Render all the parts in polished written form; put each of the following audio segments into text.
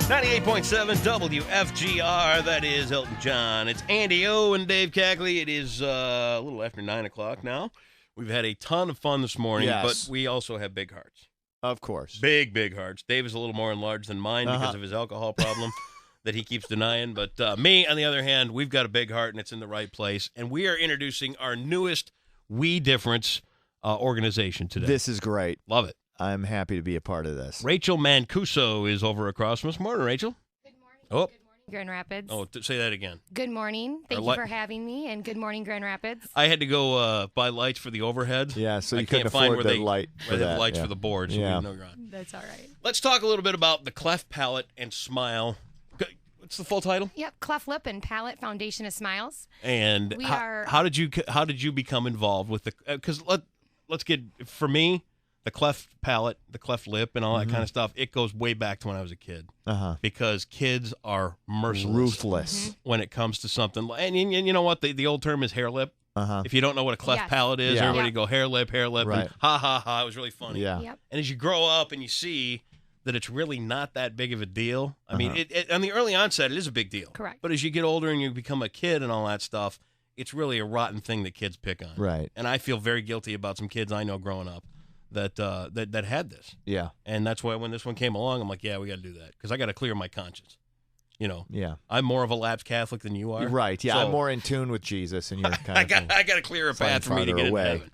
98.7 WFGR, that is Elton John. It's Andy O and Dave Cackley. It is a little after 9 o'clock now. We've had a ton of fun this morning, but we also have big hearts. Of course. Big hearts. Dave is a little more enlarged than mine because of his alcohol problem that he keeps denying. But me, on the other hand, we've got a big heart, and it's in the right place. And we are introducing our newest We Difference organization today. This is great. Love it. I'm happy to be a part of this. Rachel Mancuso is over across from us. Morning, Rachel. Good morning. Oh. Good morning, Grand Rapids. Oh, say that again. Good morning. Thank you for having me, and good morning, Grand Rapids. I had to go buy lights for the overhead. Yeah, so you I couldn't can't find afford where the they light for have that. lights for the board. So Yeah. we know you're on. That's all right. Let's talk a little bit about the Cleft Palate and Smile. What's the full title? Yep, Cleft Lip and Palate Foundation of Smiles. And how did you become involved with the? Because let's get, for me, the cleft palate, the cleft lip, and all that kind of stuff, it goes way back to when I was a kid. Because kids are merciless. Ruthless. When it comes to something. And you know what? The old term is hair lip. If you don't know what a cleft palate is, everybody go hair lip, Right. and ha, ha, ha. It was really funny. Yeah. Yep. And as you grow up and you see that it's really not that big of a deal. I mean, on the early onset, it is a big deal. Correct. But as you get older and you become a kid and all that stuff, it's really a rotten thing that kids pick on. Right. And I feel very guilty about some kids I know growing up that had this. Yeah. And that's why when this one came along, I'm like, yeah, we got to do that because I got to clear my conscience. You know. Yeah. I'm more of a lapsed Catholic than you are. Right. Yeah. So I'm more in tune with Jesus, and you're kind of. I got to clear a path for me to get into heaven.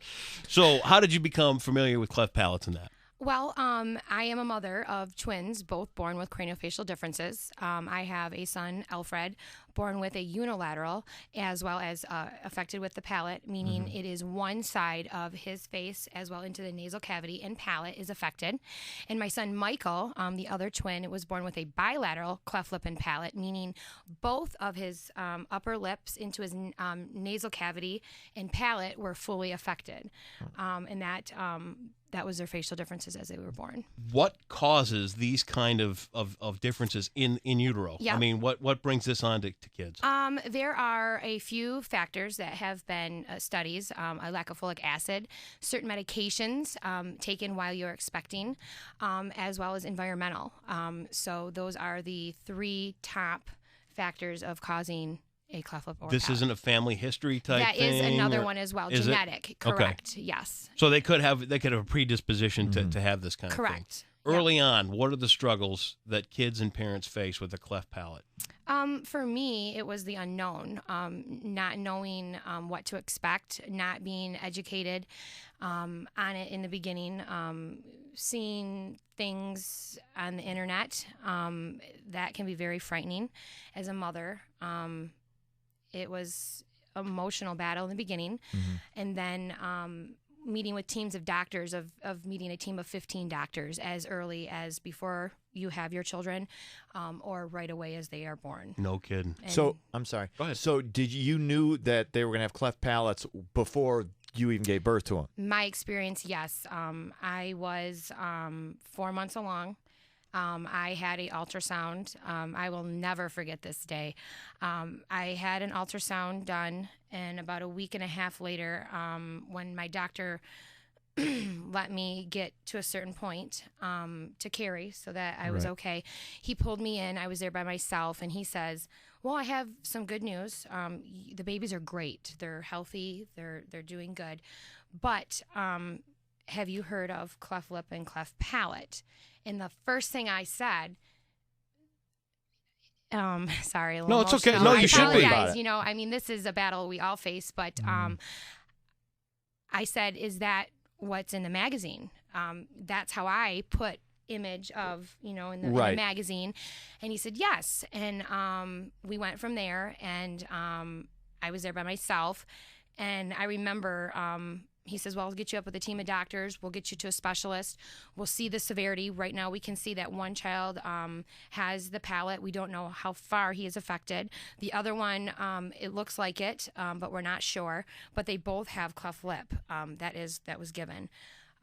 So, how did you become familiar with cleft palates and that? Well, I am a mother of twins, both born with craniofacial differences. I have a son, Alfred, born with a unilateral, as well as affected with the palate, meaning it is one side of his face as well into the nasal cavity and palate is affected. And my son, Michael, the other twin, was born with a bilateral cleft lip and palate, meaning both of his upper lips into his nasal cavity and palate were fully affected. And that was their facial differences as they were born. What causes these kind of differences in utero? Yeah. I mean, what brings this on to kids? There are a few factors that have been studies, a lack of folic acid, certain medications taken while you're expecting, as well as environmental. So those are the three top factors of causing a cleft lip or This palate. isn't a family history type That thing? is another one as well. Is Genetic, it? correct, Okay. yes. So they could have a predisposition to have this kind of thing. Correct. Early on, what are the struggles that kids and parents face with a cleft palate? For me, it was the unknown, not knowing what to expect, not being educated on it in the beginning, seeing things on the internet that can be very frightening as a mother. It was an emotional battle in the beginning, and then meeting with teams of doctors, of meeting a team of 15 doctors as early as before you have your children or right away as they are born. No kidding. So, I'm sorry. Go ahead. So, did you knew that they were going to have cleft palates before you even gave birth to them? My experience, yes. I was 4 months along. I had an ultrasound. I will never forget this day. I had an ultrasound done, and about a week and a half later, when my doctor let me get to a certain point to carry so that I was okay, he pulled me in. I was there by myself, and he says, well, I have some good news. The babies are great. They're healthy. They're doing good. But have you heard of cleft lip and cleft palate? And the first thing I said, sorry, a little No, it's okay. emotional. No, you should be. apologize. You know, I mean, this is a battle we all face, but I said, is that what's in the magazine? That's how I put image of, in the magazine. And he said, yes. And we went from there, and I was there by myself. And I remember he says, well, I'll get you up with a team of doctors. We'll get you to a specialist. We'll see the severity. Right now we can see that one child has the palate. We don't know how far he is affected. The other one, it looks like it, but we're not sure. But they both have cleft lip. That was given.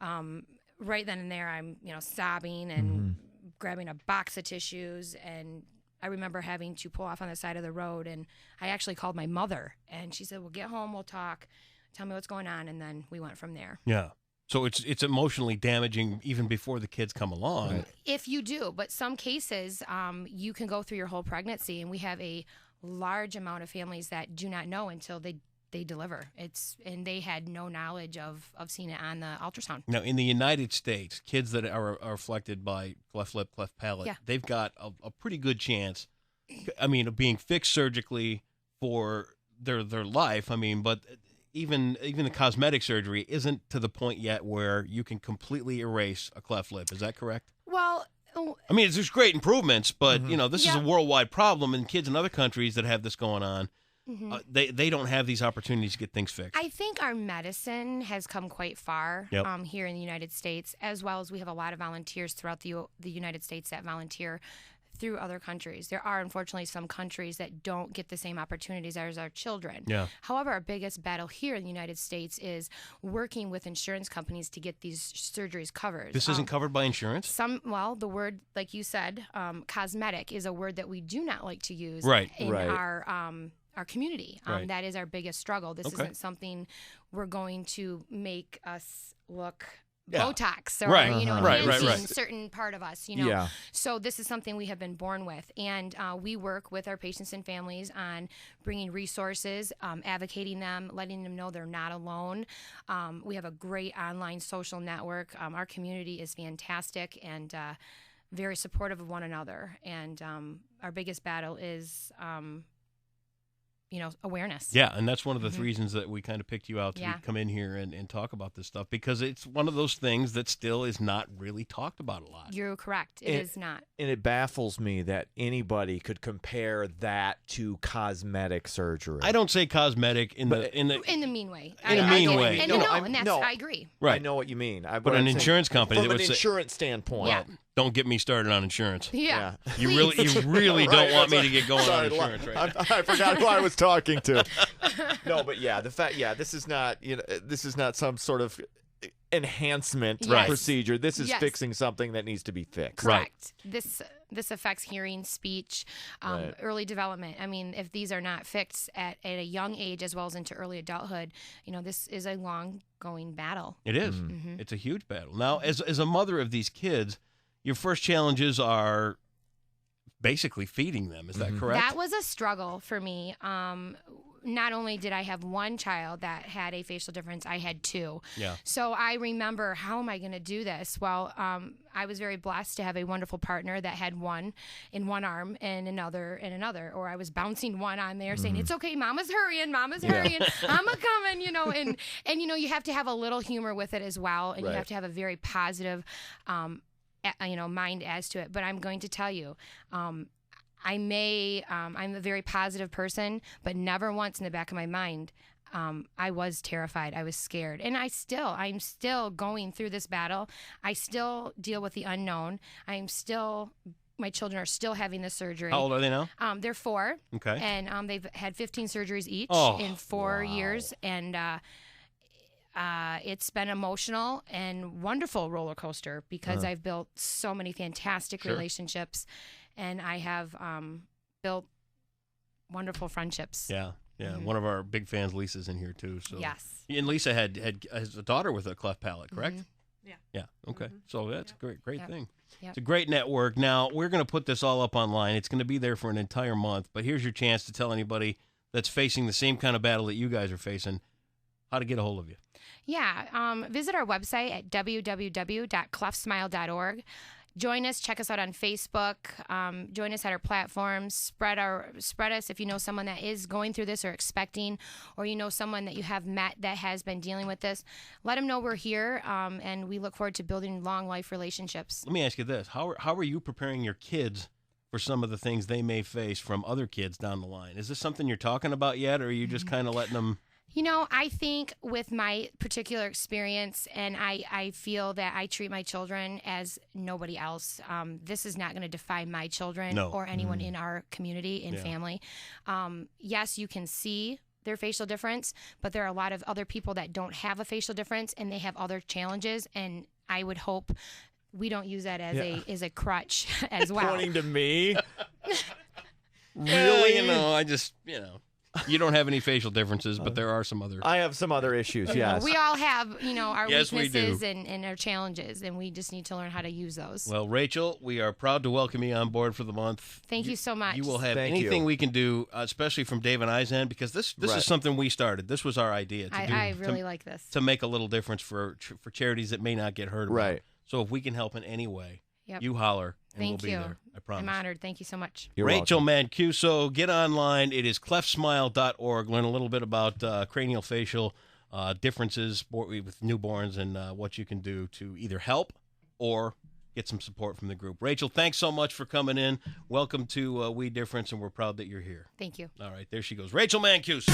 Right then and there, I'm sobbing and grabbing a box of tissues, and I remember having to pull off on the side of the road, and I actually called my mother, and she said, well, get home, we'll talk. Tell me what's going on, and then we went from there. Yeah. So it's emotionally damaging even before the kids come along. Right. If you do, but some cases, you can go through your whole pregnancy, and we have a large amount of families that do not know until they deliver. And they had no knowledge of seeing it on the ultrasound. Now, in the United States, kids that are afflicted by cleft lip, cleft palate, Yeah. they've got a pretty good chance, of being fixed surgically for their life. But even the cosmetic surgery isn't to the point yet where you can completely erase a cleft lip. Is that correct? Well, There's great improvements, but this is a Yeah. worldwide problem, and kids in other countries that have this going on, they don't have these opportunities to get things fixed. I think our medicine has come quite far Yep. here in the United States, as well as we have a lot of volunteers throughout the United States that volunteer through other countries. There are, unfortunately, some countries that don't get the same opportunities as our children. Yeah. However, our biggest battle here in the United States is working with insurance companies to get these surgeries covered. This isn't covered by insurance? The word, like you said, cosmetic is a word that we do not like to use Right. in Right. our community. Right. That is our biggest struggle. This Okay. isn't something we're going to make us look Yeah. Botox or Right. enhancing Right. certain part of us. Yeah. So this is something we have been born with, and we work with our patients and families on bringing resources, advocating them, letting them know they're not alone. We have a great online social network. Our community is fantastic and very supportive of one another. And our biggest battle is awareness. Yeah, and that's one of the reasons that we kind of picked you out to Yeah. come in here and talk about this stuff, because it's one of those things that still is not really talked about a lot. You're correct. It is not. And it baffles me that anybody could compare that to cosmetic surgery. I don't say cosmetic in the In the mean way. In a mean way. And I agree. I know what you mean. But what an I'm saying, insurance company from that an would say, insurance standpoint. Yeah. don't get me started on insurance. Yeah. You really Right, don't want me sorry. to get going Sorry, on insurance right now. I forgot who I was talking to. No, but the fact, this is not, this is not some sort of enhancement Yes. procedure. This is Yes. fixing something that needs to be fixed. Correct. This affects hearing, speech, Right. early development. If these are not fixed at a young age as well as into early adulthood, this is a long-going battle. It is. Mm-hmm. It's a huge battle. Now, as a mother of these kids, your first challenges are basically feeding them. Is that correct? That was a struggle for me. Not only did I have one child that had a facial difference, I had two. Yeah. So I remember, how am I going to do this? Well, I was very blessed to have a wonderful partner that had one in one arm and another in another. Or I was bouncing one on there saying, it's okay, Mama's hurrying, I'm a-coming, and you have to have a little humor with it as well. And Right. you have to have a very positive, mind as to it. But I'm going to tell you, I'm a very positive person, but never once in the back of my mind, I was terrified. I was scared. And I'm still going through this battle. I still deal with the unknown. My children are still having the surgery. How old are they now? They're 4. Okay. And they've had 15 surgeries each Oh, in 4 years. And it's been emotional and wonderful roller coaster because I've built so many fantastic Sure. relationships, and I have built wonderful friendships. Yeah. Yeah. One of our big fans, Lisa's in here too. So Yes. And Lisa has a daughter with a cleft palate, correct? Yeah. Yeah. Okay. So that's a great Yep. thing. Yep. It's a great network. Now we're going to put this all up online. It's going to be there for an entire month. But here's your chance to tell anybody that's facing the same kind of battle that you guys are facing how to get a hold of you. Yeah. Visit our website at www.cleftsmile.org. Join us. Check us out on Facebook. Join us at our platforms. Spread us if you know someone that is going through this or expecting, or you know someone that you have met that has been dealing with this. Let them know we're here, and we look forward to building long life relationships. Let me ask you this: How are you preparing your kids for some of the things they may face from other kids down the line? Is this something you're talking about yet, or are you just kind of letting them? I think with my particular experience, and I feel that I treat my children as nobody else. This is not going to define my children or anyone in our community and family. Yes, you can see their facial difference, but there are a lot of other people that don't have a facial difference, and they have other challenges, and I would hope we don't use that as a crutch as well. Pointing to me. Really? Really? I just. You don't have any facial differences, but there are some other. I have some other issues, yes. We all have, our Yes, we weaknesses do. and our challenges, and we just need to learn how to use those. Well, Rachel, we are proud to welcome you on board for the month. Thank you so much. You will have Thank anything you. we can do, especially from Dave and I's end, because this is something we started. This was our idea. I really like this. To make a little difference for charities that may not get heard about. Right. So if we can help in any way, Yep. you holler, and Thank we'll you. be there. I promise. I'm honored. Thank you so much. You're Rachel welcome. Mancuso, get online. It is cleftsmile.org. Learn a little bit about craniofacial differences with newborns and what you can do to either help or get some support from the group. Rachel, thanks so much for coming in. Welcome to We Difference, and we're proud that you're here. Thank you. All right, there she goes. Rachel Mancuso.